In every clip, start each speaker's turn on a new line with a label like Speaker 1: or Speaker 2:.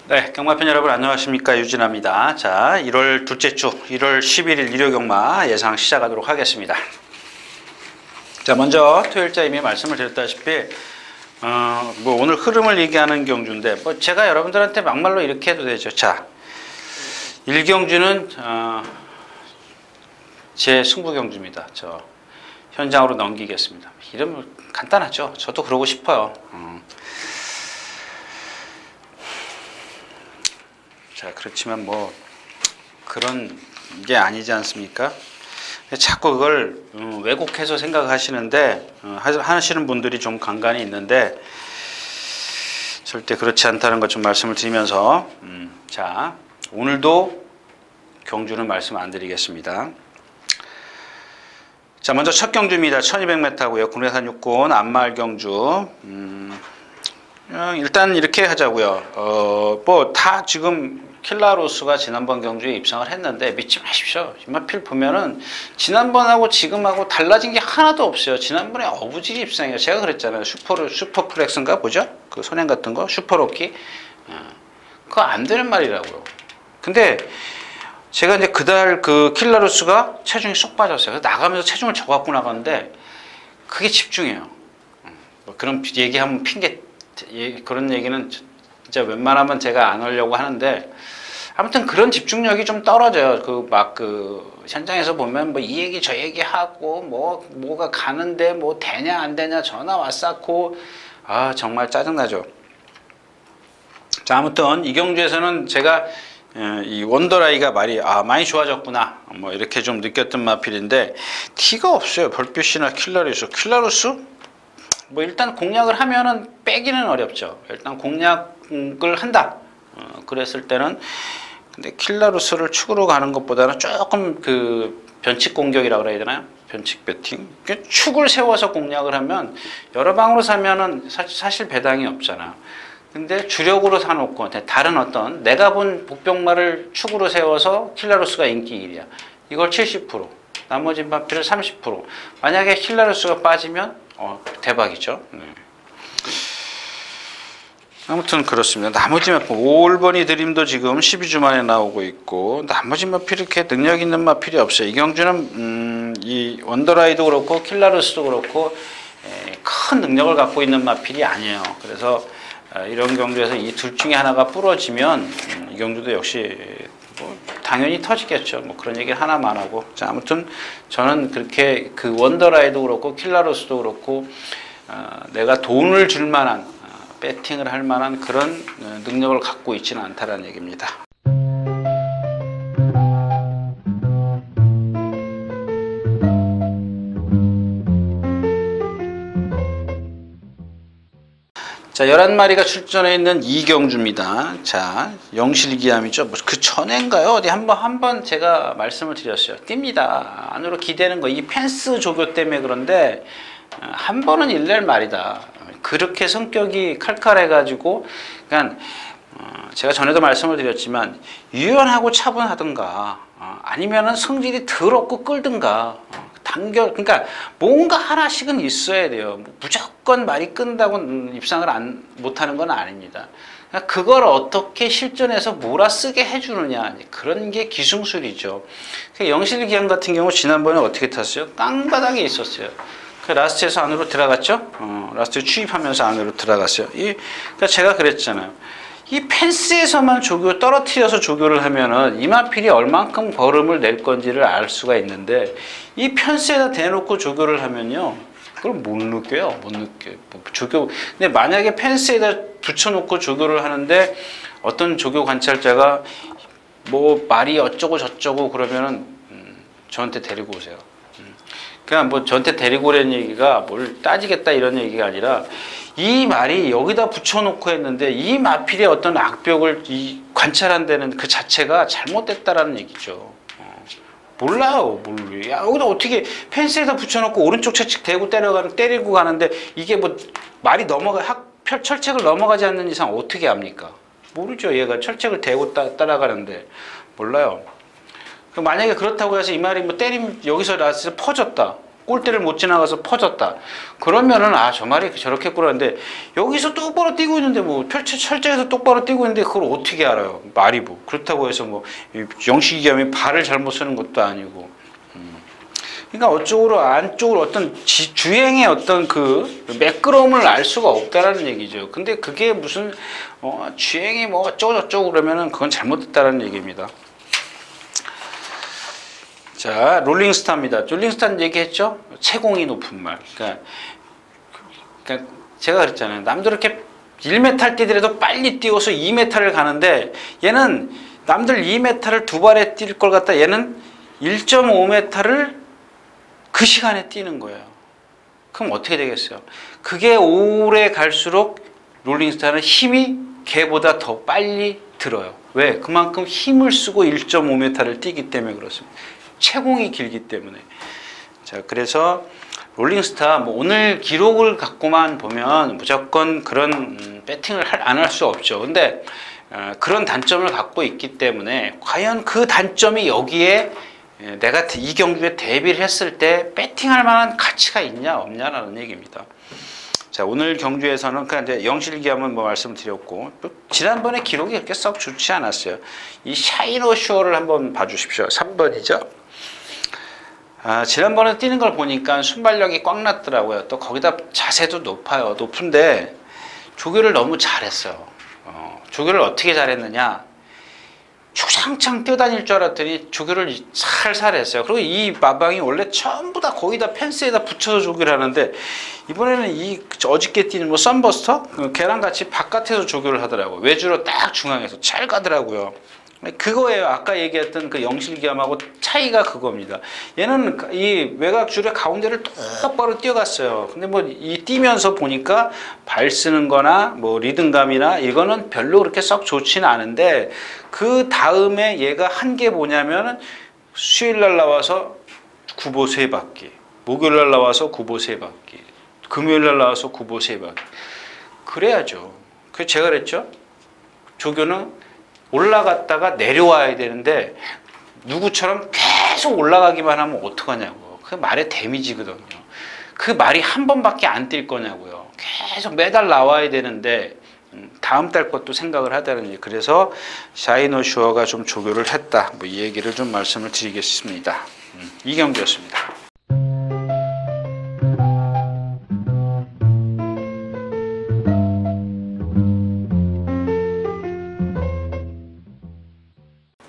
Speaker 1: 네, 경마편 여러분 안녕하십니까, 유진아입니다. 자, 1월 둘째 주 1월 11일 일요경마 예상 시작하도록 하겠습니다. 자, 먼저 토요일자 이미 말씀을 드렸다시피 오늘 흐름을 얘기하는 경주인데 제가 여러분들한테 막말로 이렇게 해도 되죠. 자, 1경주는 제 승부 경주입니다. 저 현장으로 넘기겠습니다. 이러면 간단하죠. 저도 그러고 싶어요. 자, 그렇지만 뭐 그런 게 아니지 않습니까? 자꾸 그걸 왜곡해서 생각하시는데 하시는 분들이 좀 간간히 있는데 절대 그렇지 않다는 것 좀 말씀을 드리면서 자, 오늘도 경주는 말씀 안 드리겠습니다. 자, 먼저 첫 경주입니다. 1200m고요. 국내산 육군 안마을 경주. 일단 이렇게 하자고요. 뭐 다 지금 킬라로스가 지난번 경주에 입상을 했는데 믿지 마십시오. 이마필 보면은 지난번하고 지금하고 달라진 게 하나도 없어요. 지난번에 어부질이 입상이에요. 제가 그랬잖아요. 슈퍼플렉스인가 보죠? 그 선행 같은 거, 슈퍼로키. 그거 안 되는 말이라고요. 근데 제가 이제 그달 그 킬라로스가 체중이 쏙 빠졌어요. 그래서 나가면서 체중을 져갖고 나갔는데 그게 집중이에요. 뭐 그런 얘기하면 그런 얘기는 진짜 웬만하면 제가 안 하려고 하는데 아무튼 그런 집중력이 좀 떨어져요. 그 현장에서 보면 뭐 이 얘기 저 얘기 하고 뭐가 가는데 뭐 되냐 안 되냐 전화 왔었고 정말 짜증나죠. 자, 아무튼 이 경주에서는 제가 이 원더라이가 많이 좋아졌구나 뭐 이렇게 좀 느꼈던 마필인데 티가 없어요. 별빛이나 킬라루스 뭐 일단 공략을 하면은 빼기는 어렵죠. 일단 공략을 한다. 그랬을 때는 근데 킬라루스를 축으로 가는 것보다는 조금 그 변칙 공격이라고 그래야 되나요? 변칙 배팅. 축을 세워서 공략을 하면 여러 방으로 사면은 사실 배당이 없잖아. 근데 주력으로 사놓고 다른 어떤 내가 본 복병마를 축으로 세워서 킬라루스가 인기 1위야. 이걸 70%, 나머지 마필을 30%. 만약에 킬라루스가 빠지면 대박이죠. 네. 아무튼 그렇습니다. 나머지 마필 5번이 드림도 지금 12주 만에 나오고 있고 나머지 마필 이렇게 능력 있는 마필이 없어요. 이 경주는 이 원더라이도 그렇고 킬라루스도 그렇고 큰 능력을 갖고 있는 마필이 아니에요. 그래서 이런 경주에서 이 둘 중에 하나가 부러지면 이 경주도 역시 당연히 터지겠죠. 뭐 그런 얘기를 하나만 하고. 자, 아무튼 저는 그렇게 그 원더라이도 그렇고 킬라로스도 그렇고 내가 돈을 줄 만한 배팅을 할 만한 그런 능력을 갖고 있지는 않다라는 얘기입니다. 자, 11마리가 출전해 있는 이경주입니다. 자, 영실기암이죠. 그 전엔가요? 어디 한번 제가 말씀을 드렸어요. 뜁니다. 안으로 기대는 거. 이 펜스 조교 때문에 그런데 한 번은 일낼 말이다. 그렇게 성격이 칼칼해가지고, 그러니까 제가 전에도 말씀을 드렸지만 유연하고 차분하든가 아니면은 성질이 더럽고 끌든가. 그러니까 뭔가 하나씩은 있어야 돼요. 무조건 말이 끈다고 입상을 못하는 건 아닙니다. 그걸 어떻게 실전에서 몰아쓰게 해주느냐, 그런 게 기승술이죠. 영실기암 같은 경우 지난번에 어떻게 탔어요? 땅바닥에 있었어요. 그 라스트에서 안으로 들어갔죠. 라스트 추입하면서 안으로 들어갔어요. 그러니까 제가 그랬잖아요. 이 펜스에서만 떨어뜨려서 조교를 하면은 이마필이 얼만큼 걸음을 낼 건지를 알 수가 있는데 이 펜스에다 대놓고 조교를 하면요, 그걸 못 느껴요. 근데 만약에 펜스에다 붙여놓고 조교를 하는데 어떤 조교 관찰자가 뭐 말이 어쩌고 저쩌고 그러면은 저한테 데리고 오세요. 그냥 뭐 저한테 데리고 오라는 얘기가 뭘 따지겠다 이런 얘기가 아니라 이 말이 여기다 붙여놓고 했는데 이 마필의 어떤 악벽을 관찰한다는 그 자체가 잘못됐다라는 얘기죠. 몰라요. 야, 여기다 어떻게 펜스에다 붙여놓고 오른쪽 채찍 대고 때리고 가는데 이게 뭐 말이 철책을 넘어가지 않는 이상 어떻게 합니까? 모르죠. 얘가 철책을 대고 따라가는데 몰라요. 만약에 그렇다고 해서 이 말이 뭐 때리면 여기서 라스트 퍼졌다. 골대를 못 지나가서 퍼졌다. 그러면은 아, 저 말이 저렇게 꾸렸는데 여기서 똑바로 뛰고 있는데 뭐 철저에서 똑바로 뛰고 있는데 그걸 어떻게 알아요? 말이 뭐 그렇다고 해서 뭐 영시기함이 발을 잘못 쓰는 것도 아니고. 그러니까 어쪽으로 안쪽으로 어떤 주행의 어떤 그 매끄러움을 알 수가 없다라는 얘기죠. 근데 그게 무슨 주행이 뭐 어쩌고저쩌고 그러면은 그건 잘못됐다라는 얘기입니다. 자, 롤링스타입니다. 롤링스타는 얘기했죠? 채공이 높은 말. 그러니까 제가 그랬잖아요. 남들 이렇게 1m 뛰더라도 빨리 뛰어서 2m를 가는데 얘는 남들 2m를 두 발에 뛸 걸 갖다 얘는 1.5m를 그 시간에 뛰는 거예요. 그럼 어떻게 되겠어요? 그게 오래 갈수록 롤링스타는 힘이 걔보다 더 빨리 들어요. 왜? 그만큼 힘을 쓰고 1.5m를 뛰기 때문에 그렇습니다. 채공이 길기 때문에. 자, 그래서 롤링스타 뭐 오늘 기록을 갖고만 보면 무조건 그런 배팅을 안 할 수 없죠. 근데 그런 단점을 갖고 있기 때문에 과연 그 단점이 여기에 내가 이 경주에 데뷔를 했을 때 배팅할 만한 가치가 있냐 없냐라는 얘기입니다. 자, 오늘 경주에서는 그냥 이제 영실기함은 뭐 말씀드렸고 지난번에 기록이 그렇게 썩 좋지 않았어요. 이 샤이노쇼를 한번 봐주십시오. 3번이죠. 아, 지난번에 뛰는 걸 보니까 순발력이 꽉 났더라고요. 또 거기다 자세도 높아요. 높은데 조교를 너무 잘했어요. 조교를 어떻게 잘했느냐? 주장창 뛰어다닐 줄 알았더니 조교를 살살 했어요. 그리고 이 마방이 원래 전부 다 거기다 펜스에다 붙여서 조교를 하는데 이번에는 이 어저께 뛰는 뭐 썬버스터 걔랑 같이 바깥에서 조교를 하더라고요. 외주로 딱 중앙에서 잘 가더라고요. 그거예요. 아까 얘기했던 그 영실기함하고 차이가 그겁니다. 얘는 이 외곽 줄의 가운데를 똑바로 뛰어갔어요. 근데 뭐 이 뛰면서 보니까 발 쓰는 거나 뭐 리듬감이나 이거는 별로 그렇게 썩 좋지는 않은데 그 다음에 얘가 한 게 뭐냐면은 수요일 날 나와서 구보 3바퀴, 목요일 날 나와서 구보 3바퀴, 금요일 날 나와서 구보 3바퀴. 그래야죠. 그 제가 그랬죠. 조교는 올라갔다가 내려와야 되는데 누구처럼 계속 올라가기만 하면 어떡하냐고. 그 말의 데미지거든요. 그 말이 한 번밖에 안 뛸 거냐고요. 계속 매달 나와야 되는데 다음 달 것도 생각을 하다는 얘기. 그래서 샤이노슈어가 좀 조교를 했다. 뭐 이 얘기를 좀 말씀을 드리겠습니다. 이 경기였습니다.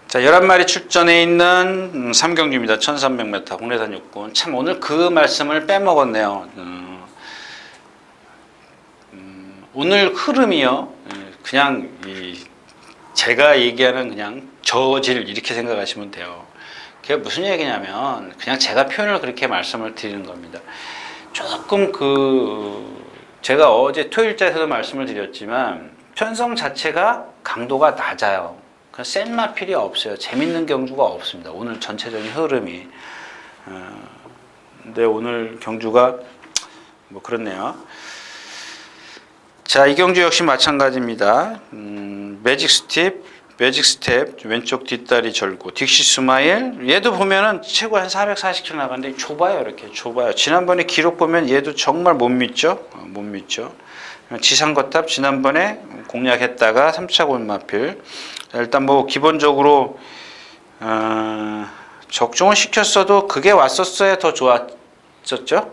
Speaker 1: 자, 11마리 출전해 있는 3경주입니다. 1300m 국내산 육군. 참 오늘 그 말씀을 빼먹었네요. 오늘 흐름이요. 그냥 제가 얘기하는 그냥 저질 이렇게 생각하시면 돼요. 그게 무슨 얘기냐면 그냥 제가 표현을 그렇게 말씀을 드리는 겁니다. 조금 제가 어제 토요일자에서도 말씀을 드렸지만 편성 자체가 강도가 낮아요. 센 마필이 없어요. 재밌는 경주가 없습니다. 오늘 전체적인 흐름이. 근데 오늘 경주가 뭐 그렇네요. 자, 이 경주 역시 마찬가지입니다. 매직 스텝, 왼쪽 뒷다리 절고, 딕시 스마일. 얘도 보면은 최고 한 440km 나가는데 좁아요. 이렇게 좁아요. 지난번에 기록 보면 얘도 정말 못 믿죠. 못 믿죠. 지상거탑 지난번에 공략했다가 3차 골마필. 일단 뭐 기본적으로 적중을 시켰어도 그게 왔었어야 더 좋았었죠.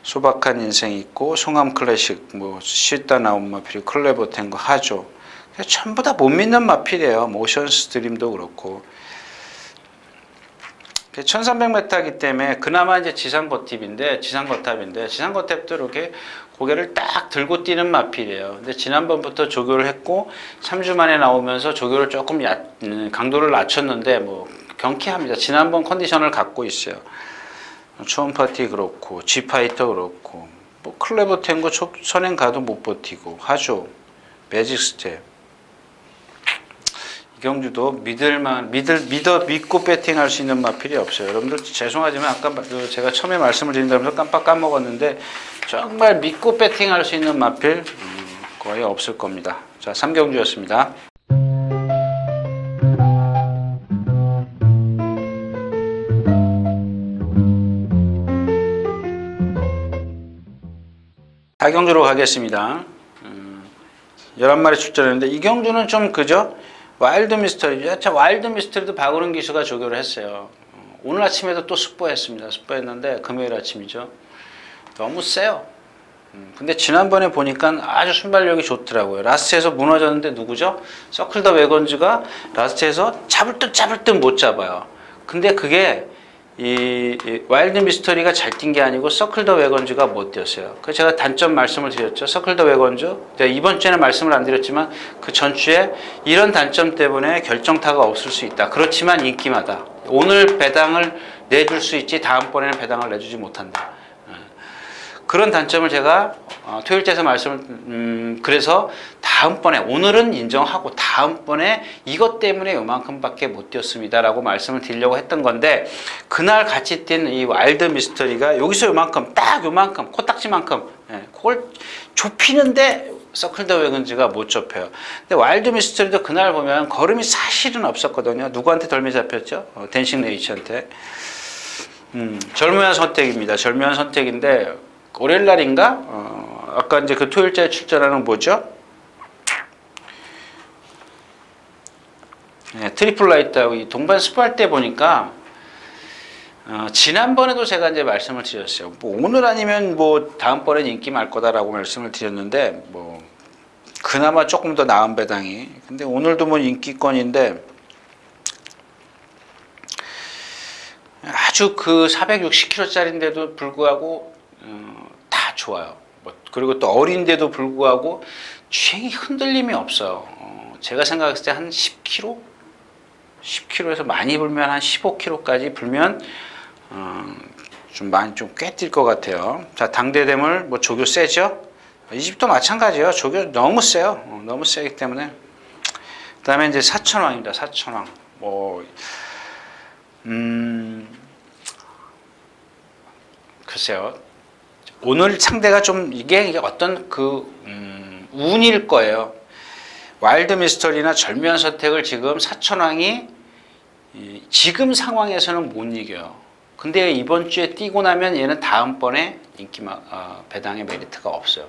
Speaker 1: 소박한 인생이 있고 송암 클래식 뭐 쉬다 나온 마필 클레버 탱거 하죠. 전부 다 못 믿는 마필이에요. 모션스 드림도 그렇고. 1300m이기 때문에 그나마 이제 지상거탑인데 지상거탑도 이렇게 고개를 딱 들고 뛰는 마필이에요. 근데 지난번부터 조교를 했고 3주 만에 나오면서 조교를 조금 강도를 낮췄는데 뭐 경쾌합니다. 지난번 컨디션을 갖고 있어요. 초음파티 그렇고 G파이터 그렇고 뭐 클레버 탱고 선행 가도 못 버티고 하죠. 매직 스텝. 이 경주도 믿고 배팅할 수 있는 마필이 없어요. 여러분들 죄송하지만 아까 제가 처음에 말씀을 드린다면서 깜빡 까먹었는데 정말 믿고 배팅할 수 있는 마필 거의 없을 겁니다. 자, 3경주였습니다. 다경주로 가겠습니다. 11마리 출전했는데 이 경주는 좀 그죠? 와일드 미스터리죠. 자, 와일드 미스터리도 박우른 기수가 조교를 했어요. 오늘 아침에도 또 스포했습니다. 스포했는데 금요일 아침이죠. 너무 세요. 근데 지난번에 보니까 아주 순발력이 좋더라고요. 라스트에서 무너졌는데 누구죠? 서클 더 웨건즈가 라스트에서 잡을 듯 못 잡아요. 근데 그게 이 와일드 미스터리가 잘 뛴 게 아니고 서클 더 웨건즈가 못 뛰었어요. 그래서 제가 단점 말씀을 드렸죠. 서클 더 웨건즈. 제가 이번 주에는 말씀을 안 드렸지만 그 전주에 이런 단점 때문에 결정타가 없을 수 있다. 그렇지만 인기마다. 오늘 배당을 내줄 수 있지 다음번에는 배당을 내주지 못한다. 그런 단점을 제가 토요일째에서 말씀을 그래서 다음번에 오늘은 인정하고 다음번에 이것 때문에 요만큼밖에 못 뛰었습니다 라고 말씀을 드리려고 했던 건데 그날 같이 뛴 이 와일드 미스터리가 여기서 요만큼 딱 요만큼 코딱지만큼 그걸 좁히는데 서클 더 웨건즈가 못 좁혀요. 근데 와일드 미스터리도 그날 보면 걸음이 사실은 없었거든요. 누구한테 덜미 잡혔죠? 댄싱 네이처한테. 절묘한 선택입니다. 절묘한 선택인데 월요일 날인가? 아까 이제 그 토요일째 출전하는 뭐죠? 트리플 라이트하고 이 동반 스포할 때 보니까 지난번에도 제가 이제 말씀을 드렸어요. 뭐 오늘 아니면 뭐 다음번엔 인기 말 거다라고 말씀을 드렸는데 뭐 그나마 조금 더 나은 배당이. 근데 오늘도 뭐 인기권인데 아주 그 460kg짜리인데도 불구하고 다 좋아요. 그리고 또 어린데도 불구하고 주행이 흔들림이 없어요. 제가 생각했을 때 한 10km? 10km에서 많이 불면 한 15km까지 불면 좀 많이 좀 꽤 뛸 것 같아요. 자, 당대대물 뭐 조교 세죠? 이 집도 마찬가지예요. 조교 너무 세요. 너무 세기 때문에. 그다음에 이제 사천왕입니다. 사천왕. 뭐 글쎄요. 오늘 상대가 좀 이게 어떤 그 운일 거예요. 와일드 미스터리나 절묘한 선택을 지금 사천왕이 지금 상황에서는 못 이겨요. 근데 이번 주에 뛰고 나면 얘는 다음번에 배당의 메리트가 없어요.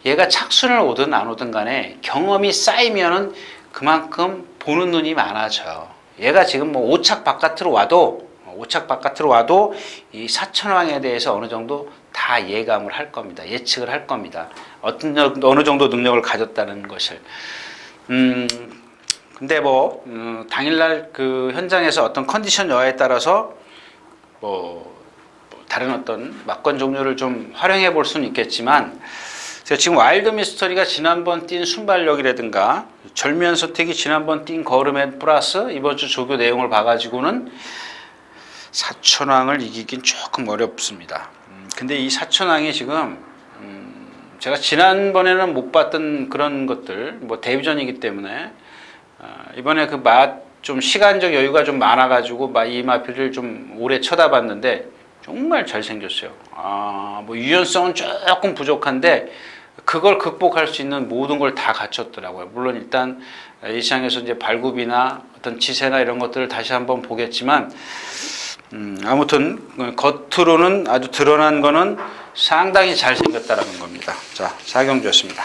Speaker 1: 얘가 착순을 오든 안 오든 간에 경험이 쌓이면은 그만큼 보는 눈이 많아져요. 얘가 지금 뭐 5착 바깥으로 와도 이 사천왕에 대해서 어느 정도 다 예감을 할 겁니다. 예측을 할 겁니다. 어느 정도 능력을 가졌다는 것을. 근데 뭐 당일날 그 현장에서 어떤 컨디션 여하에 따라서 다른 어떤 막건 종류를 좀 활용해 볼 수는 있겠지만 지금 와일드 미스터리가 지난번 뛴 순발력이라든가 절묘한 선택이 지난번 뛴 걸음에 플러스 이번 주 조교 내용을 봐가지고는 사천왕을 이기긴 조금 어렵습니다. 근데 이 사천왕이 지금 제가 지난번에는 못 봤던 그런 것들 뭐 데뷔전이기 때문에 이번에 그 좀 시간적 여유가 좀 많아가지고 이 마필을 좀 오래 쳐다봤는데 정말 잘생겼어요. 뭐 유연성은 조금 부족한데 그걸 극복할 수 있는 모든 걸 다 갖췄더라고요. 물론 일단 이 시장에서 이제 발굽이나 어떤 지세나 이런 것들을 다시 한번 보겠지만 아무튼 겉으로는 아주 드러난 거는 상당히 잘생겼다라는 겁니다. 자, 사경주였습니다.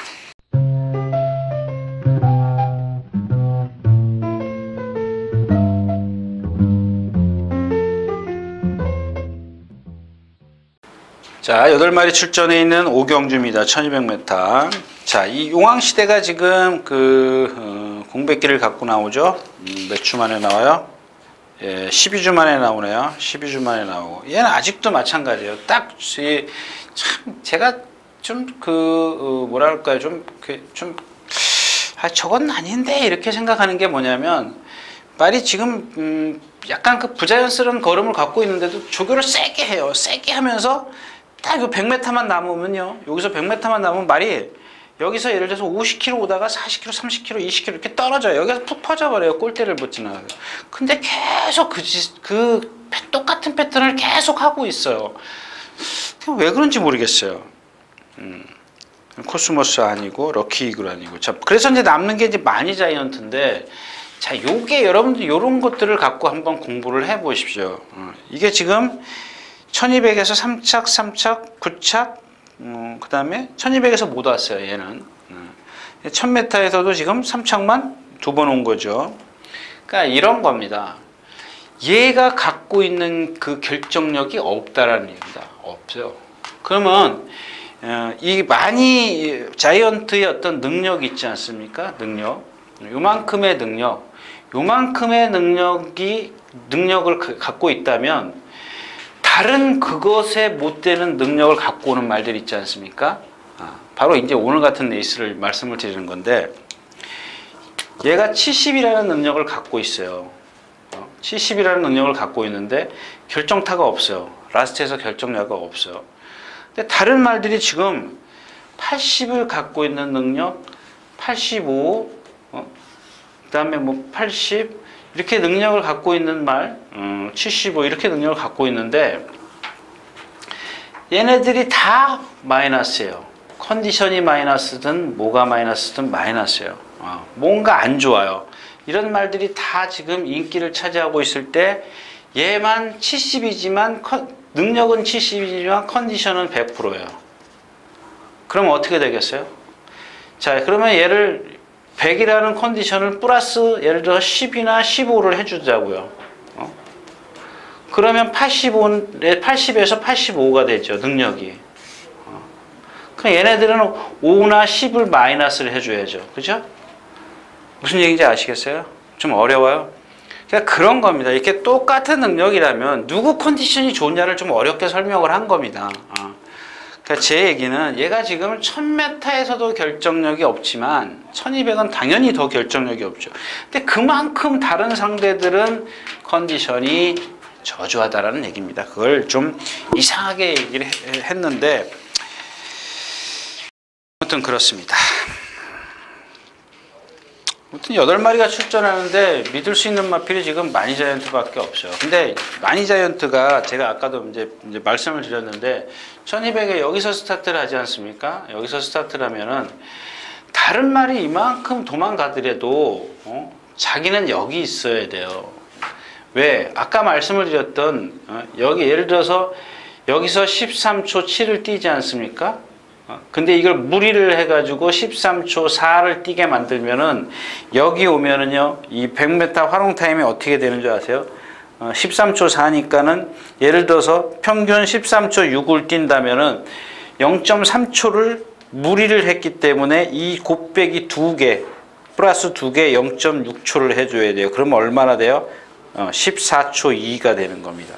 Speaker 1: 자, 8마리 출전해 있는 오경주입니다. 1200m. 자, 이 용왕시대가 지금 공백기를 갖고 나오죠. 몇 주 만에 나와요? 예, 12주 만에 나오네요. 12주 만에 나오고. 얘는 아직도 마찬가지예요. 참, 제가 좀 뭐랄까요. 저건 아닌데, 이렇게 생각하는 게 뭐냐면, 말이 지금, 약간 그 부자연스러운 걸음을 갖고 있는데도 조교를 세게 해요. 세게 하면서 딱 100m만 남으면요. 여기서 100m만 남으면 말이 여기서 예를 들어서 50km 오다가 40km, 30km, 20km 이렇게 떨어져요. 여기서 푹 퍼져버려요. 골대를 못 지나가요. 근데 계속 똑같은 패턴을 계속 하고 있어요. 왜 그런지 모르겠어요. 코스모스 아니고 럭키 이글 아니고. 자, 그래서 이제 남는 게 이제 마니 자이언트인데, 자, 요게 여러분들 요런 것들을 갖고 한번 공부를 해 보십시오. 이게 지금 1200에서 3착, 3착, 9착, 그 다음에 1200에서 못 왔어요. 얘는 1000m에서도 지금 3척만 2번 온 거죠. 그러니까 이런 겁니다. 얘가 갖고 있는 그 결정력이 없다라는 얘기입니다. 없어요. 그러면 이 많이 자이언트의 어떤 능력이 있지 않습니까? 능력. 요만큼의 능력. 요만큼의 능력을 갖고 있다면 다른 그것에 못 되는 능력을 갖고 오는 말들이 있지 않습니까? 바로 이제 오늘 같은 레이스를 말씀을 드리는 건데, 얘가 70이라는 능력을 갖고 있어요. 70이라는 능력을 갖고 있는데 결정타가 없어요. 라스트에서 결정타가 없어요. 근데 다른 말들이 지금 80을 갖고 있는 능력, 85, 그 다음에 뭐 80, 이렇게 능력을 갖고 있는 말, 75 이렇게 능력을 갖고 있는데 얘네들이 다 마이너스예요. 컨디션이 마이너스든 뭐가 마이너스든 마이너스예요. 뭔가 안 좋아요. 이런 말들이 다 지금 인기를 차지하고 있을 때 얘만 70이지만 능력은 70이지만 컨디션은 100%예요. 그럼 어떻게 되겠어요? 자, 그러면 얘를 100이라는 컨디션을 플러스 예를 들어 10이나 15를 해주자고요. 그러면 80에서 85가 되죠. 능력이. 그럼 얘네들은 5나 10을 마이너스를 해줘야죠. 그죠? 무슨 얘기인지 아시겠어요? 좀 어려워요? 그러니까 그런 겁니다. 이렇게 똑같은 능력이라면 누구 컨디션이 좋냐를 좀 어렵게 설명을 한 겁니다. 그러니까 제 얘기는 얘가 지금 1000m에서도 결정력이 없지만 1200은 당연히 더 결정력이 없죠. 근데 그만큼 다른 상대들은 컨디션이 저조하다라는 얘기입니다. 그걸 좀 이상하게 얘기를 했는데 아무튼 그렇습니다. 아무튼 8마리가 출전하는데 믿을 수 있는 마필이 지금 마니자이언트밖에 없어요. 근데 마니자이언트가 제가 아까도 이제 말씀을 드렸는데 1200에 여기서 스타트를 하지 않습니까? 여기서 스타트를 하면은 다른 말이 이만큼 도망가더라도 자기는 여기 있어야 돼요. 왜? 아까 말씀을 드렸던 여기 예를 들어서 여기서 13초 7을 뛰지 않습니까? 근데 이걸 무리를 해가지고 13초 4를 뛰게 만들면은 여기 오면은요 이 100m 활용 타임이 어떻게 되는 줄 아세요? 13초 4니까는 예를 들어서 평균 13초 6을 뛴다면은 0.3초를 무리를 했기 때문에 이 곱빼기 2개 플러스 2개 0.6초를 해줘야 돼요. 그러면 얼마나 돼요? 14초 2가 되는 겁니다.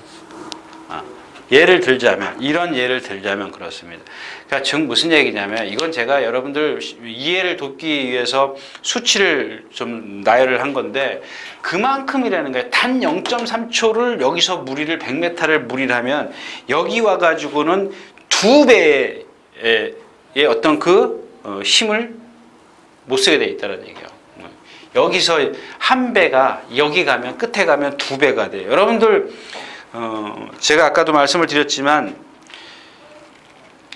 Speaker 1: 예를 들자면 이런 예를 들자면 그렇습니다. 그러니까 즉 무슨 얘기냐면 이건 제가 여러분들 이해를 돕기 위해서 수치를 좀 나열을 한 건데 그만큼이라는 거예요. 단 0.3초를 여기서 무리를 100m를 무리를 하면 여기 와가지고는 2배의 어떤 그 힘을 못 쓰게 돼 있다는 얘기예요. 여기서 한 배가 여기 가면 끝에 가면 2배가 돼요. 여러분들 제가 아까도 말씀을 드렸지만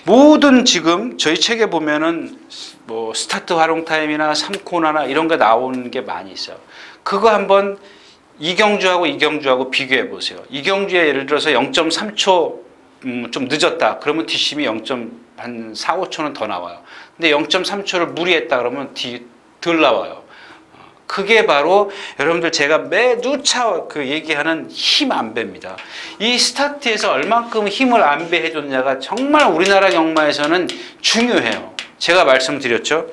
Speaker 1: 모든 지금 저희 책에 보면은 뭐 스타트 활용 타임이나 3코너나 이런 거 나오는 게 많이 있어요. 그거 한번 이경주하고 비교해 보세요. 이경주에 예를 들어서 0.3초 좀 늦었다. 그러면 뒷심이 0.4, 5초는 더 나와요. 근데 0.3초를 무리했다 그러면 덜 나와요. 그게 바로 여러분들 제가 매누차 그 얘기하는 힘 안배입니다. 이 스타트에서 얼만큼 힘을 안배해 줬냐가 정말 우리나라 경마에서는 중요해요. 제가 말씀드렸죠.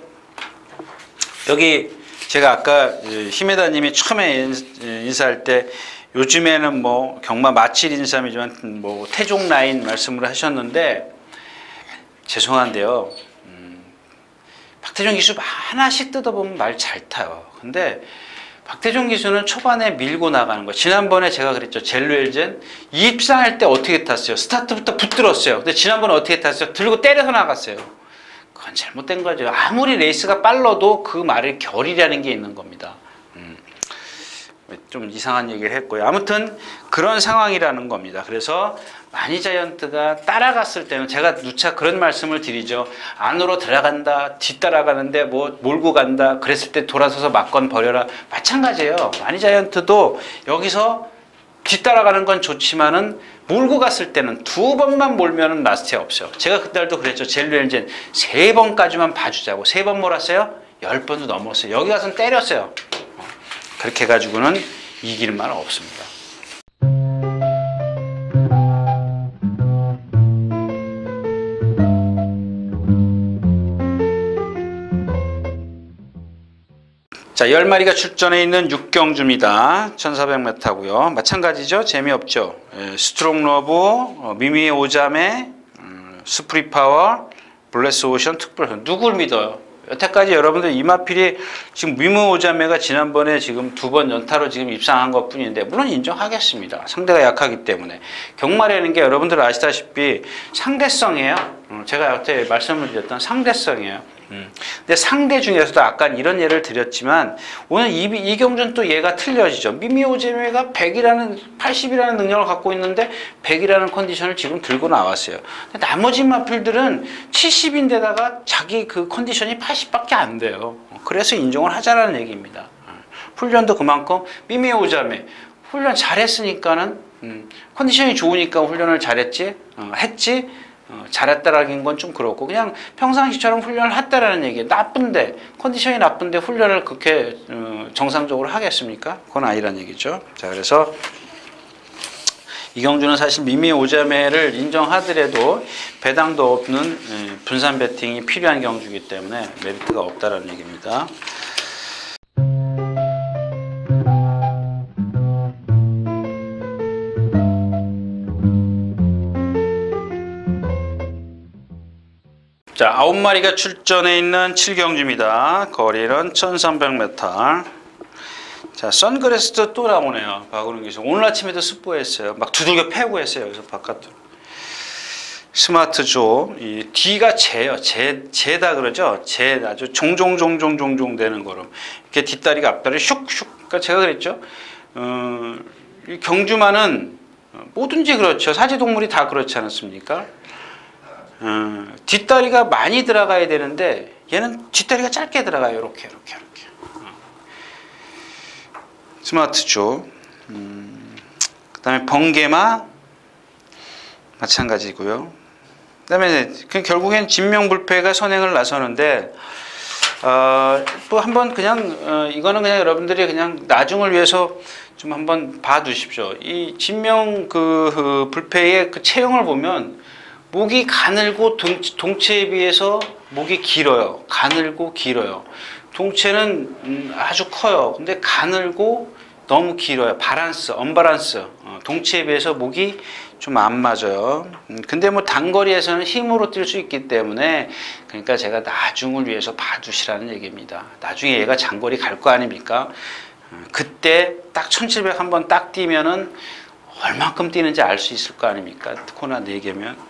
Speaker 1: 여기 제가 아까 히메다님이 처음에 인사할 때 요즘에는 뭐 경마 마칠 인삼이지만 뭐 태종 라인 말씀을 하셨는데 죄송한데요. 박태종 기수 하나씩 뜯어보면 말 잘 타요. 근데 박태종 기수는 초반에 밀고 나가는 거예요. 지난번에 제가 그랬죠. 젤루엘젠 입상할 때 어떻게 탔어요? 스타트부터 붙들었어요. 근데 지난번에 어떻게 탔어요? 들고 때려서 나갔어요. 그건 잘못된 거죠. 아무리 레이스가 빨라도 그 말의 결이라는 게 있는 겁니다. 좀 이상한 얘기를 했고요. 아무튼 그런 상황이라는 겁니다. 그래서 마니자이언트가 따라갔을 때는 제가 누차 그런 말씀을 드리죠. 안으로 들어간다, 뒤따라가는데 뭐 몰고 간다. 그랬을 때 돌아서서 막건 버려라. 마찬가지예요. 마니자이언트도 여기서 뒤따라가는 건 좋지만은 몰고 갔을 때는 2번만 몰면은 라스트에 없어요. 제가 그날도 그랬죠. 젤루엔진 3번까지만 봐주자고 3번 몰았어요. 10번도 넘었어요. 여기 가서는 때렸어요. 그렇게 해가지고는 이길 만은 없습니다. 자, 10마리가 출전해 있는 6경주입니다. 1400m고요. 마찬가지죠. 재미없죠. 스트롱 러브, 미미의 오자메, 스프리파워, 블레스 오션, 특별. 누굴 믿어요? 여태까지 여러분들 이마필이 지금 미미의 오자메가 지난번에 지금 2번 연타로 지금 입상한 것 뿐인데, 물론 인정하겠습니다. 상대가 약하기 때문에. 경마라는 게 여러분들 아시다시피 상대성이에요. 제가 여태 말씀을 드렸던 상대성이에요. 근데 상대 중에서도 아까 이런 예를 드렸지만 오늘 이경준 또 얘가 틀려지죠. 미미오제메가 80이라는 능력을 갖고 있는데 100이라는 컨디션을 지금 들고 나왔어요. 근데 나머지 마필들은 70인데다가 자기 그 컨디션이 80밖에 안 돼요. 그래서 인정을 하자라는 얘기입니다. 훈련도 그만큼 미미오제메 훈련 잘했으니까는 컨디션이 좋으니까 훈련을 잘했지 했지 잘했다라는 건 좀 그렇고 그냥 평상시처럼 훈련을 했다라는 얘기예요. 나쁜데 컨디션이 나쁜데 훈련을 그렇게 정상적으로 하겠습니까? 그건 아니란 얘기죠. 자, 그래서 이경주는 사실 미미 오자메를 인정하더라도 배당도 없는 분산 배팅이 필요한 경주이기 때문에 메리트가 없다라는 얘기입니다. 자, 9마리가 출전해 있는 7경주입니다. 거리는 1300m. 자, 선글라스도 또 나오네요. 박은웅 기수. 오늘 아침에도 스포했어요. 막 두들겨 패고 했어요. 여기서 바깥으로. 스마트조. 이 D가 J예요. J다 그러죠. J 아주 종종 되는 거로. 이렇게 뒷다리가 앞다리 슉슉. 그러니까 제가 그랬죠. 이 경주만은 뭐든지 그렇죠. 사지동물이 다 그렇지 않았습니까? 뒷다리가 많이 들어가야 되는데 얘는 뒷다리가 짧게 들어가요. 이렇게. 스마트조. 그 다음에 번개마 마찬가지고요. 그 다음에 결국엔 진명불패가 선행을 나서는데 또 한번 그냥 이거는 그냥 여러분들이 그냥 나중을 위해서 좀 한번 봐두십시오. 이 진명 불패의 그 체형을 보면 목이 가늘고 동체에 비해서 목이 길어요. 가늘고 길어요. 동체는 아주 커요. 근데 가늘고 너무 길어요. 언바란스. 동체에 비해서 목이 좀 안 맞아요. 근데 뭐 단거리에서는 힘으로 뛸 수 있기 때문에 그러니까 제가 나중을 위해서 봐두시라는 얘기입니다. 나중에 얘가 장거리 갈 거 아닙니까? 그때 딱 1700 한번 딱 뛰면은 얼만큼 뛰는지 알 수 있을 거 아닙니까? 코나 4개면.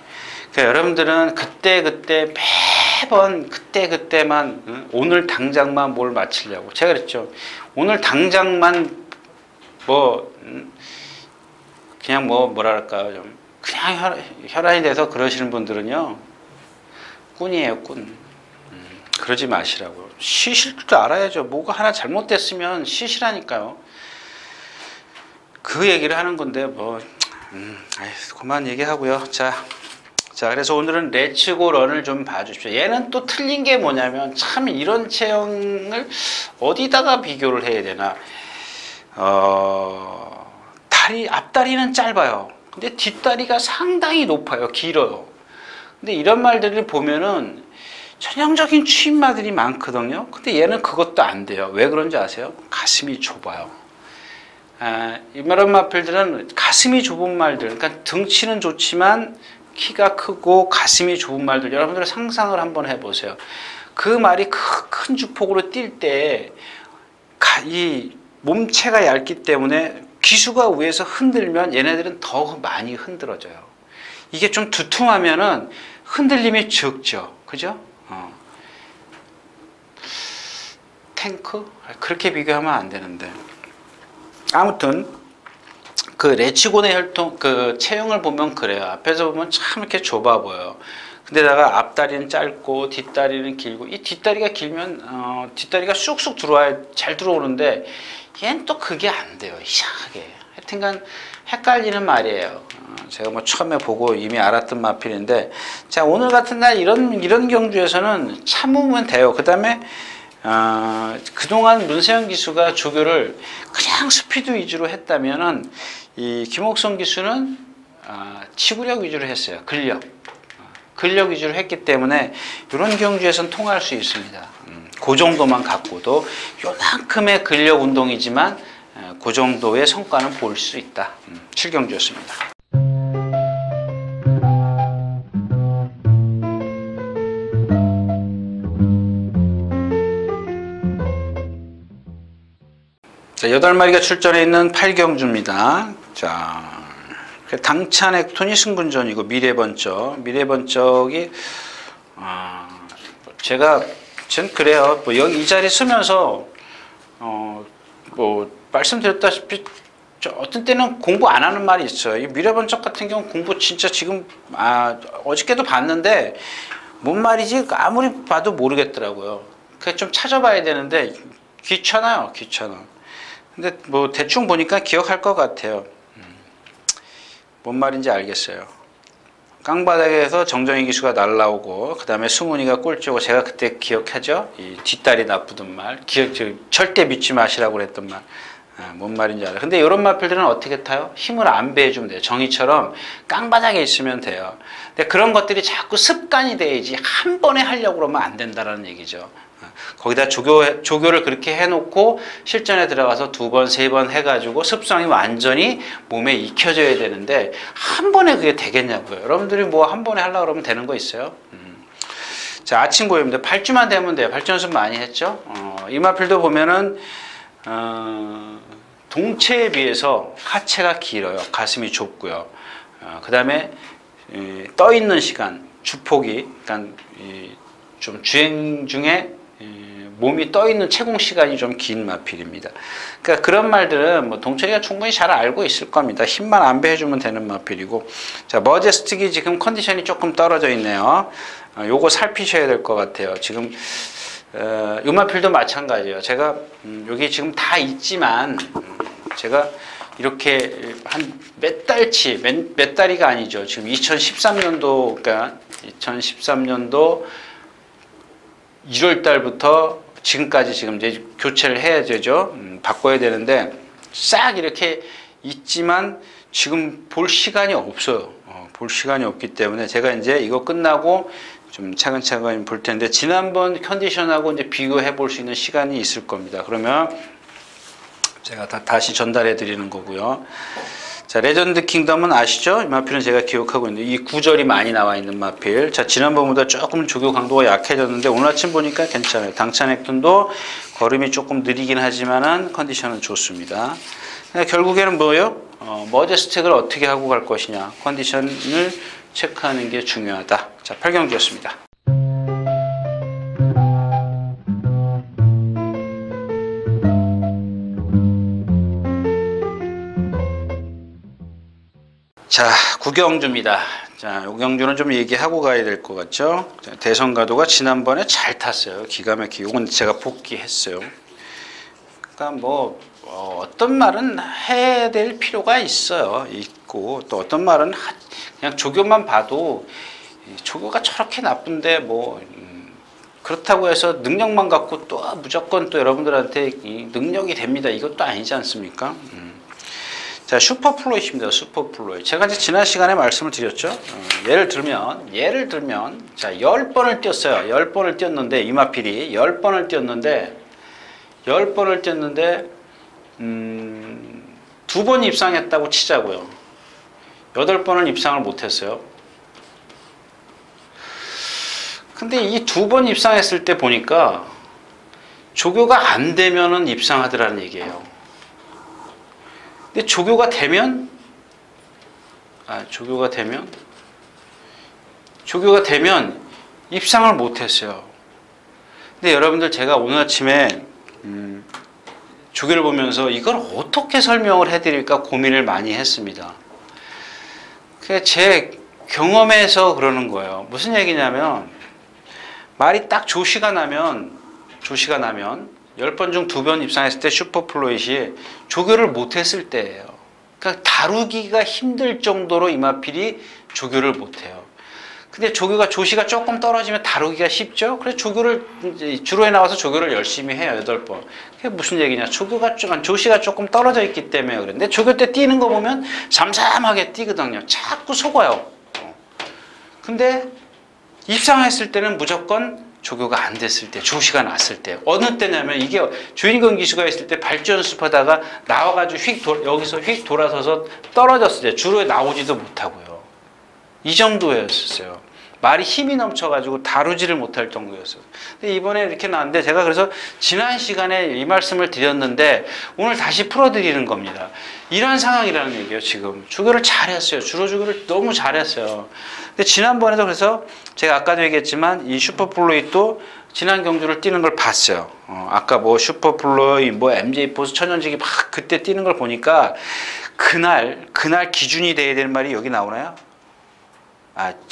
Speaker 1: 그러니까 여러분들은 그때 매번 그때만 오늘 당장만 뭘 맞추려고 제가 그랬죠. 오늘 당장만 그냥 뭐랄까요, 좀 그냥 혈안이 돼서 그러시는 분들은요 꾼이에요, 꾼. 그러지 마시라고요. 쉬실 줄 알아야죠. 뭐가 하나 잘못됐으면 쉬시라니까요. 그 얘기를 하는 건데 그만 얘기하고요. 자, 그래서 오늘은 레츠고 런을 좀 봐주십시오. 얘는 또 틀린 게 뭐냐면 참 이런 체형을 어디다가 비교를 해야 되나. 앞다리는 짧아요. 근데 뒷다리가 상당히 높아요. 길어요. 근데 이런 말들을 보면은 전형적인 추임말들이 많거든요. 근데 얘는 그것도 안 돼요. 왜 그런지 아세요? 가슴이 좁아요. 이런 마필들은 가슴이 좁은 말들, 그러니까 등치는 좋지만 키가 크고 가슴이 좁은 말들, 여러분들 상상을 한번 해보세요. 그 말이 큰 주폭으로 뛸 때 이 몸체가 얇기 때문에 기수가 위에서 흔들면 얘네들은 더 많이 흔들어져요. 이게 좀 두툼하면은 흔들림이 적죠. 그죠? 탱크? 그렇게 비교하면 안 되는데. 아무튼 그 레츠곤의 혈통 체형을 보면 그래요. 앞에서 보면 참 이렇게 좁아 보여요. 근데다가 앞다리는 짧고 뒷다리는 길고, 이 뒷다리가 길면 뒷다리가 쑥쑥 들어와야 잘 들어오는데 얘는 또 그게 안 돼요. 이상하게. 하여튼간 헷갈리는 말이에요. 제가 뭐 처음에 보고 이미 알았던 마필인데, 자, 오늘 같은 날 이런 경주에서는 참으면 돼요. 그 다음에 그동안 문세영 기수가 조교를 그냥 스피드 위주로 했다면은 이 김옥성 기수는 치구력 위주로 했어요. 근력 위주로 했기 때문에 이런 경주에서는 통할 수 있습니다. 그 정도만 갖고도 요만큼의 근력 운동이지만 그 정도의 성과는 볼 수 있다. 7경주였습니다. 자, 8마리가 출전해 있는 8경주입니다. 자, 당찬 액톤이 승분전이고 미래번쩍이 전 그래요. 뭐 여기 이 자리 쓰면서 뭐 말씀드렸다시피 어떤 때는 공부 안 하는 말이 있어요. 이 미래번쩍 같은 경우 공부 진짜 지금 어저께도 봤는데 뭔 말이지 아무리 봐도 모르겠더라고요. 그래서 좀 찾아봐야 되는데 귀찮아. 근데 뭐 대충 보니까 기억할 것 같아요. 뭔 말인지 알겠어요. 깡바닥에서 정정희 기수가 날라오고 그 다음에 수문이가 꼴찌고 제가 그때 기억하죠. 이 뒷다리 나쁘던 말, 절대 믿지 마시라고 그랬던 말. 뭔 말인지 알아요. 근데 이런 마필들은 어떻게 타요? 힘을 안 배해주면 돼요. 정희처럼 깡바닥에 있으면 돼요. 근데 그런 것들이 자꾸 습관이 돼야지 한 번에 하려고 그러면 안 된다는 얘기죠. 거기다 조교를 그렇게 해놓고 실전에 들어가서 2번, 3번 해가지고 습성이 완전히 몸에 익혀져야 되는데 한 번에 그게 되겠냐고요. 여러분들이 뭐 한 번에 하려고 그러면 되는 거 있어요? 자, 아침 고요입니다. 8주만 되면 돼요. 8주 연습 많이 했죠? 이 마필도 보면은 동체에 비해서 하체가 길어요. 가슴이 좁고요. 그 다음에 떠 있는 시간, 주폭이, 그러니까 좀 주행 중에 몸이 떠 있는 채공 시간이 좀 긴 마필입니다. 그러니까 그런 말들은 뭐 동철이가 충분히 잘 알고 있을 겁니다. 힘만 안 배해주면 되는 마필이고, 자, 머제스틱이 지금 컨디션이 조금 떨어져 있네요. 요거 살피셔야 될 것 같아요. 지금 요 마필도 마찬가지예요. 제가 여기 지금 다 있지만 제가 이렇게 한 몇 달치, 몇 달이가 아니죠. 지금 2013년도, 그러니까 2013년도 1월 달부터 지금까지 지금 이제 교체를 해야 되죠. 바꿔야 되는데 싹 이렇게 있지만 지금 볼 시간이 없어요. 볼 시간이 없기 때문에 제가 이제 이거 끝나고 좀 차근차근 볼 텐데 지난번 컨디션하고 이제 비교해 볼 수 있는 시간이 있을 겁니다. 그러면 제가 다시 전달해 드리는 거고요. 자, 레전드 킹덤은 아시죠? 이 마필은 제가 기억하고 있는데 이 구절이 많이 나와 있는 마필. 자, 지난번보다 조금 조교 강도가 약해졌는데 오늘 아침 보니까 괜찮아요. 당찬 액톤도 걸음이 조금 느리긴 하지만은 컨디션은 좋습니다. 결국에는 뭐예요? 머제스틱을 어떻게 하고 갈 것이냐. 컨디션을 체크하는 게 중요하다. 자, 8경주였습니다. 자, 9경주입니다. 자, 5경주는 좀 얘기하고 가야 될 것 같죠? 자, 대성가도가 지난번에 잘 탔어요. 기가 막히게. 이건 제가 복귀했어요. 그러니까 뭐 어떤 말은 해야 될 필요가 있고 또 어떤 말은 그냥 조교만 봐도 조교가 저렇게 나쁜데 뭐 그렇다고 해서 능력만 갖고 또 무조건 또 여러분들한테 능력이 됩니다. 이것도 아니지 않습니까? 자, 슈퍼플로잇입니다. 슈퍼플로잇. 제가 이제 지난 시간에 말씀을 드렸죠. 예를 들면, 자, 10번을 뛰었어요. 10번을 뛰었는데, 이마필이 10번을 뛰었는데, 2번 입상했다고 치자고요. 8번을 입상을 못했어요. 근데 이 2번 입상했을 때 보니까, 조교가 안 되면은 입상하더라는 얘기예요. 근데 조교가 되면 입상을 못했어요. 근데 여러분들 제가 오늘 아침에 조교를 보면서 이걸 어떻게 설명을 해드릴까 고민을 많이 했습니다. 제 경험에서 그러는 거예요. 무슨 얘기냐면 말이 딱 조시가 나면 10번 중 2번 입상했을 때 슈퍼플로잇이 조교를 못했을 때예요. 그러니까 다루기가 힘들 정도로 이마필이 조교를 못해요. 근데 조시가 조금 떨어지면 다루기가 쉽죠? 그래서 주로에 나와서 조교를 열심히 해요, 8번. 그게 무슨 얘기냐? 조시가 조금 떨어져 있기 때문에 그런데 조교 때 뛰는 거 보면 잠잠하게 뛰거든요. 자꾸 속아요. 근데 입상했을 때는 무조건 조교가 안 됐을 때, 조시가 났을 때. 어느 때냐면 이게 주인공 기수가 있을 때 발주 연습하다가 나와가지고 여기서 휙 돌아서서 떨어졌을 때 주로에 나오지도 못하고요. 이 정도였어요. 말이 힘이 넘쳐가지고 다루지를 못할 정도였어요. 근데 이번에 이렇게 나왔는데 제가 그래서 지난 시간에 이 말씀을 드렸는데 오늘 다시 풀어드리는 겁니다. 이런 상황이라는 얘기예요. 지금 조교를 잘했어요. 주로 조교를 너무 잘했어요. 근데 지난번에도 그래서 제가 아까도 얘기했지만 이 슈퍼플로이도 지난 경주를 뛰는 걸 봤어요. 아까 뭐 슈퍼플로이, 뭐 MJ 포스, 천연지기 막 그때 뛰는 걸 보니까 그날 기준이 돼야 되는 말이 여기 나오나요?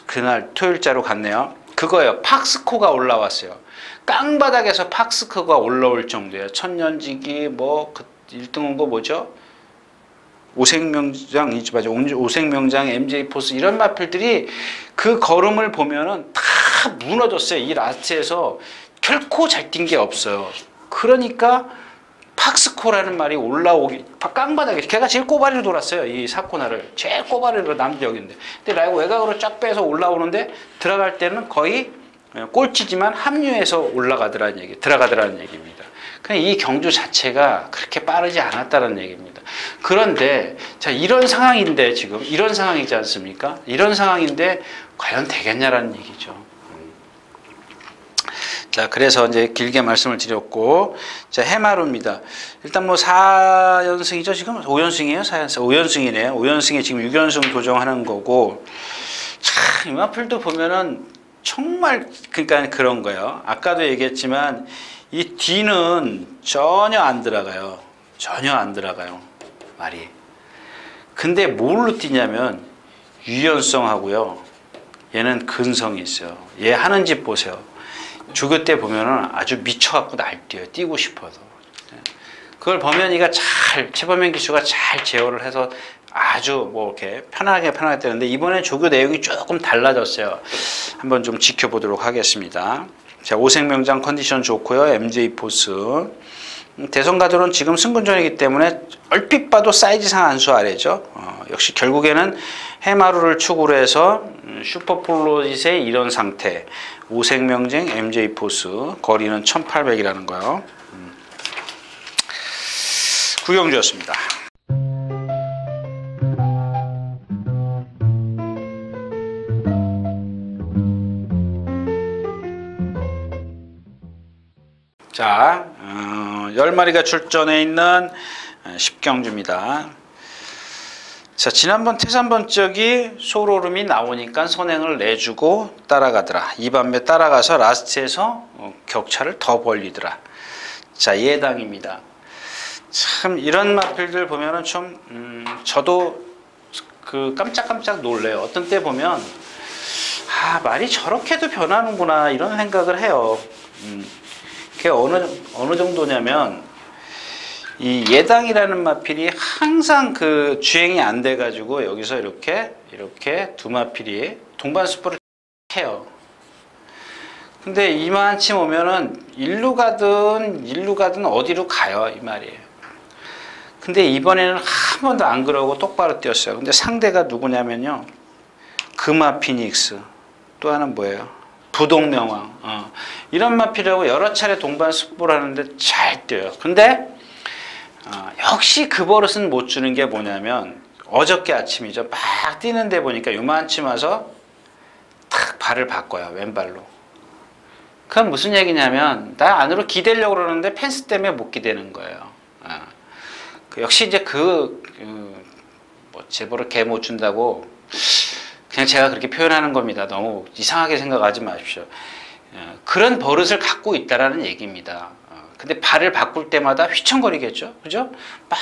Speaker 1: 그날 토요일자로 갔네요. 그거예요. 팍스코가 올라왔어요. 깡바닥에서 팍스코가 올라올 정도예요. 천년지기, 뭐, 1등 온 거 뭐죠? 오색명장, 맞아. 오색명장, MJ포스, 이런 마필들이 그 걸음을 보면은 다 무너졌어요. 이 라스트에서 결코 잘 뛴 게 없어요. 그러니까, 팍스코라는 말이 올라오기, 깡바닥에, 걔가 제일 꼬바리로 돌았어요. 이 사코나를. 제일 꼬바리로 남지역인데. 근데 외곽으로 쫙 빼서 올라오는데, 들어갈 때는 거의 꼴찌지만 합류해서 들어가더라는 얘기입니다. 그냥 이 경주 자체가 그렇게 빠르지 않았다는 얘기입니다. 그런데, 자, 이런 상황인데, 지금, 이런 상황이지 않습니까? 이런 상황인데, 과연 되겠냐라는 얘기죠. 자, 그래서 이제 길게 말씀을 드렸고, 자, 해마루입니다. 일단 뭐 4연승이죠. 지금 5연승이에요. 4연승. 5연승이네요. 5연승에 지금 6연승 교정하는 거고, 참, 이마필도 보면은 정말, 그러니까 그런 거예요. 아까도 얘기했지만, 이 D는 전혀 안 들어가요. 전혀 안 들어가요. 말이. 근데 뭘로 뛰냐면, 유연성하고요. 얘는 근성이 있어요. 얘 하는 짓 보세요. 조교 때 보면은 아주 미쳐갖고 날뛰어요. 뛰고 싶어서. 그걸 범현이가 최범현 기수가 잘 제어를 해서 아주 뭐 이렇게 편하게 뛰는데 이번에 조교 내용이 조금 달라졌어요. 한번 좀 지켜보도록 하겠습니다. 자, 오색명장 컨디션 좋고요. MJ 포스. 대선가들은 지금 승군전이기 때문에 얼핏 봐도 사이즈상 안수 아래죠. 역시 결국에는 해마루를 축으로 해서 슈퍼플로짓의 이런 상태. 오색명쟁 MJ 포스. 거리는 1800이라는 거요. 구경주였습니다. 자, 10마리가 출전해 있는 10경주입니다. 자, 지난번 태산번쩍이 소로름이 나오니까 선행을 내주고 따라가더라. 2반매 따라가서 라스트에서 격차를 더 벌리더라. 자, 예당입니다. 참 이런 마필들 보면은 좀 저도 깜짝깜짝 놀래요. 어떤 때 보면 말이 저렇게도 변하는구나 이런 생각을 해요. 그게 어느 정도냐면 이 예당이라는 마필이 항상 주행이 안 돼가지고 여기서 이렇게 두 마필이 동반 스포를 해요. 근데 이만침 오면은 일루 가든 어디로 가요 이 말이에요. 근데 이번에는 한 번도 안 그러고 똑바로 뛰었어요. 근데 상대가 누구냐면요, 금화 피닉스, 또 하나는 뭐예요? 부동명왕. 이런 마필하고 여러 차례 동반 스포를 하는데 잘 뛰어요. 근데 역시 그 버릇은 못 주는 게 뭐냐면 어저께 아침이죠. 막 뛰는데 보니까 요만치 와서 탁 발을 바꿔요. 왼발로. 그건 무슨 얘기냐면 나 안으로 기대려고 그러는데 펜스 때문에 못 기대는 거예요. 역시 이제 제보를 개 못 준다고 그냥 제가 그렇게 표현하는 겁니다. 너무 이상하게 생각하지 마십시오. 그런 버릇을 갖고 있다라는 얘기입니다. 근데 발을 바꿀 때마다 휘청거리겠죠. 그죠? 막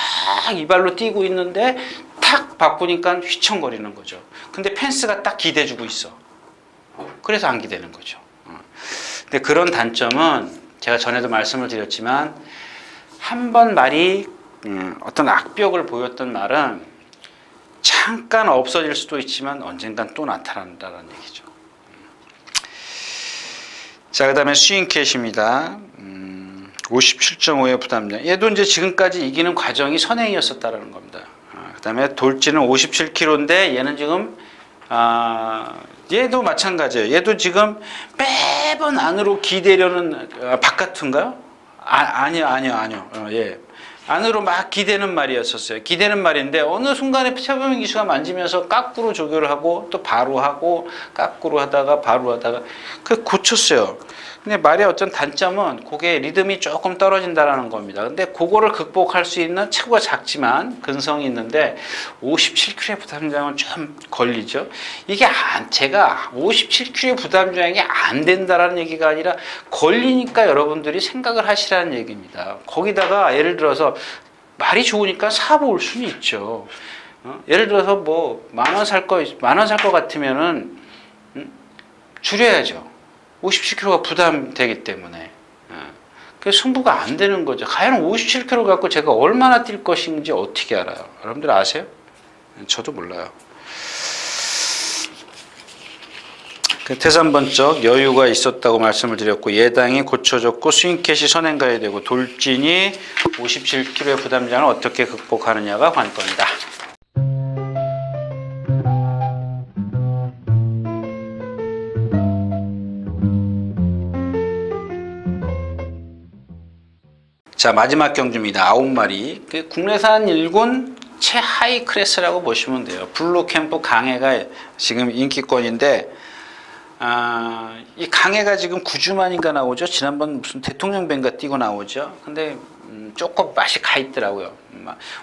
Speaker 1: 이 발로 뛰고 있는데 탁 바꾸니까 휘청거리는 거죠. 근데 펜스가 딱 기대주고 있어. 그래서 안 기대는 거죠. 근데 그런 단점은 제가 전에도 말씀을 드렸지만 한 번 말이 어떤 악벽을 보였던 말은 잠깐 없어질 수도 있지만 언젠간 또 나타난다는 얘기죠. 자, 그 다음에 스윙캣입니다. 57.5의 부담량. 얘도 이제 지금까지 이기는 과정이 선행이었었다라는 겁니다. 그 다음에 돌진은 57kg인데 얘는 지금 얘도 마찬가지예요. 얘도 지금 매번 안으로 기대려는 바깥인가요? 아니요. 예. 안으로 막 기대는 말이었었어요. 기대는 말인데 어느 순간에 최범민 기수가 만지면서 깎구로 조교를 하고 또 바로 하고 깎구로 하다가 바로 하다가 그 고쳤어요. 근데 말의 어떤 단점은 그게 리듬이 조금 떨어진다라는 겁니다. 근데 그거를 극복할 수 있는 체구가 작지만 근성이 있는데 57kg의 부담장은 좀 걸리죠. 이게 제가 57kg의 부담장이 안 된다라는 얘기가 아니라 걸리니까 여러분들이 생각을 하시라는 얘기입니다. 거기다가 예를 들어서 말이 좋으니까 사고 올 수는 있죠. 예를 들어서 뭐 만 원 살 거 같으면은 줄여야죠. 57kg가 부담되기 때문에. 그 승부가 안 되는 거죠. 과연 57kg 갖고 제가 얼마나 뛸 것인지 어떻게 알아요? 여러분들 아세요? 저도 몰라요. 그 태산번쩍 여유가 있었다고 말씀을 드렸고 예당이 고쳐졌고 스윙캣이 선행가야 되고 돌진이 57kg의 부담장을 어떻게 극복하느냐가 관건이다. 자, 마지막 경주입니다. 9마리. 국내산 일군 최하위 클래스라고 보시면 돼요. 블루캠프 강해가 지금 인기권인데 이 강해가 지금 9주 만인가 나오죠. 지난번 무슨 대통령 밴가 뛰고 나오죠. 근데 조금 맛이 가 있더라고요.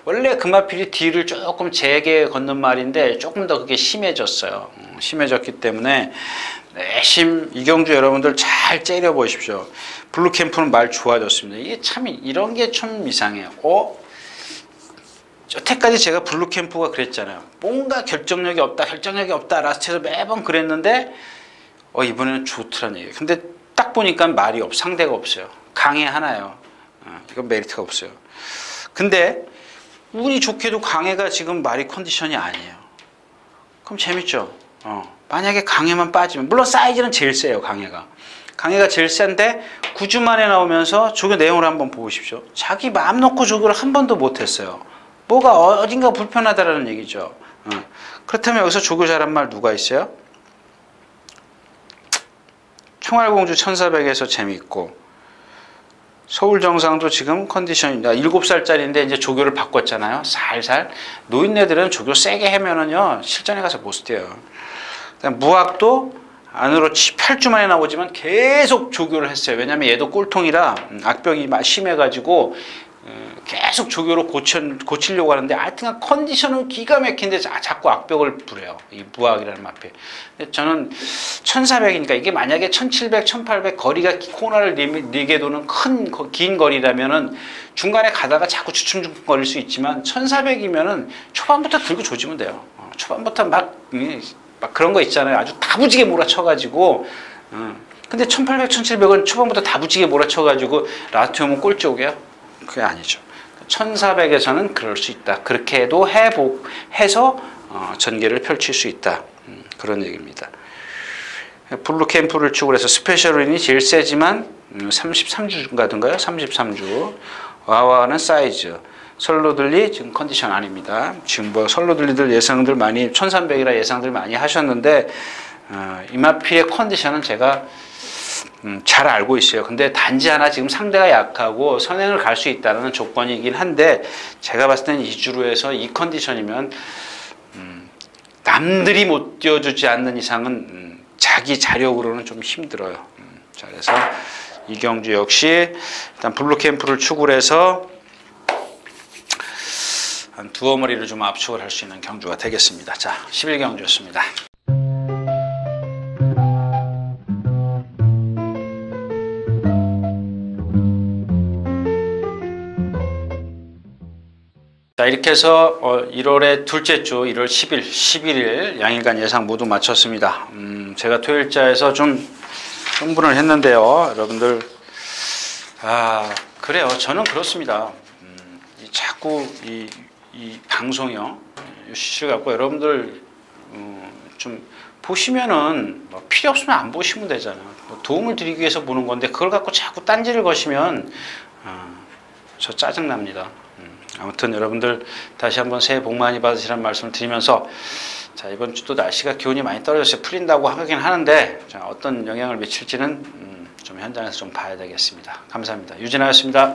Speaker 1: 원래 금화필이 뒤를 조금 제게 걷는 말인데 조금 더 그게 심해졌어요. 심해졌기 때문에 내심 이경주 여러분들 잘 째려 보십시오. 블루캠프는 말 좋아졌습니다. 이게 참 이런 게 좀 이상해요. 여태까지 제가 블루캠프가 그랬잖아요. 뭔가 결정력이 없다 라스트에서 매번 그랬는데 이번에는 좋더라는 얘기예요. 근데 딱 보니까 말이 상대가 없어요. 강해 하나요. 이건 메리트가 없어요. 근데 운이 좋게도 강해가 지금 말이 컨디션이 아니에요. 그럼 재밌죠. 만약에 강해만 빠지면 물론 사이즈는 제일 세요. 강해가 제일 센데 9주 만에 나오면서 조교 내용을 한번 보십시오. 자기 마음 놓고 조교를 한 번도 못했어요. 뭐가 어딘가 불편하다라는 얘기죠. 그렇다면 여기서 조교 잘한 말 누가 있어요? 총알공주 1400에서 재미있고 서울정상도 지금 컨디션이 7살짜리인데 이제 조교를 바꿨잖아요. 살살. 노인네들은 조교 세게 하면은요 실전에 가서 못 뛰어요. 무학도 안으로 8주 만에 나오지만 계속 조교를 했어요. 왜냐면 얘도 꼴통이라 악벽이 심해가지고 계속 조교로 고치려고 하는데 하여튼 컨디션은 기가 막힌데 자꾸 악벽을 부려요. 이 무학이라는 마필. 저는 1400이니까 이게 만약에 1700, 1800 거리가 코너를 4개 도는 긴 거리라면은 중간에 가다가 자꾸 주춤주춤거릴 수 있지만 1400이면은 초반부터 들고 조지면 돼요. 초반부터 막 그런 거 있잖아요. 아주 다부지게 몰아쳐가지고 근데 1800, 1700은 초반부터 다부지게 몰아쳐가지고 라스트 오면 꼴찌 오게요? 그게 아니죠. 1400에서는 그럴 수 있다. 그렇게 해도 해서 전개를 펼칠 수 있다. 그런 얘기입니다. 블루캠프를 축을 해서 스페셜인이 제일 세지만 33주인가든가요? 33주. 와와는 사이즈. 설로들리 지금 컨디션 아닙니다. 지금 뭐 설로들리들 예상들 많이 1300이라 예상들 많이 하셨는데 이마피의 컨디션은 제가 잘 알고 있어요. 근데 단지 하나 지금 상대가 약하고 선행을 갈 수 있다는 조건이긴 한데 제가 봤을 때는 2주로 해서 이 컨디션이면 남들이 못 뛰어주지 않는 이상은 자기 자력으로는 좀 힘들어요. 자, 그래서 이경주 역시 일단 블루캠프를 축을 해서 한 두어 마리를 좀 압축을 할 수 있는 경주가 되겠습니다. 자, 11경주였습니다. 자, 이렇게 해서 1월의 둘째 주 1월 10일, 11일 양일간 예상 모두 마쳤습니다. 제가 토요일자에서 좀 흥분을 했는데요. 여러분들 그래요. 저는 그렇습니다. 자꾸 이 방송이요. UCC를 갖고 여러분들 좀 보시면은 뭐 필요 없으면 안 보시면 되잖아요. 뭐 도움을 드리기 위해서 보는 건데 그걸 갖고 자꾸 딴지를 거시면 저 짜증납니다. 아무튼 여러분들 다시 한번 새해 복 많이 받으시라는 말씀을 드리면서 자, 이번 주도 날씨가 기온이 많이 떨어져서 풀린다고 하긴 하는데 자, 어떤 영향을 미칠지는 좀 현장에서 좀 봐야 되겠습니다. 감사합니다. 유진아였습니다.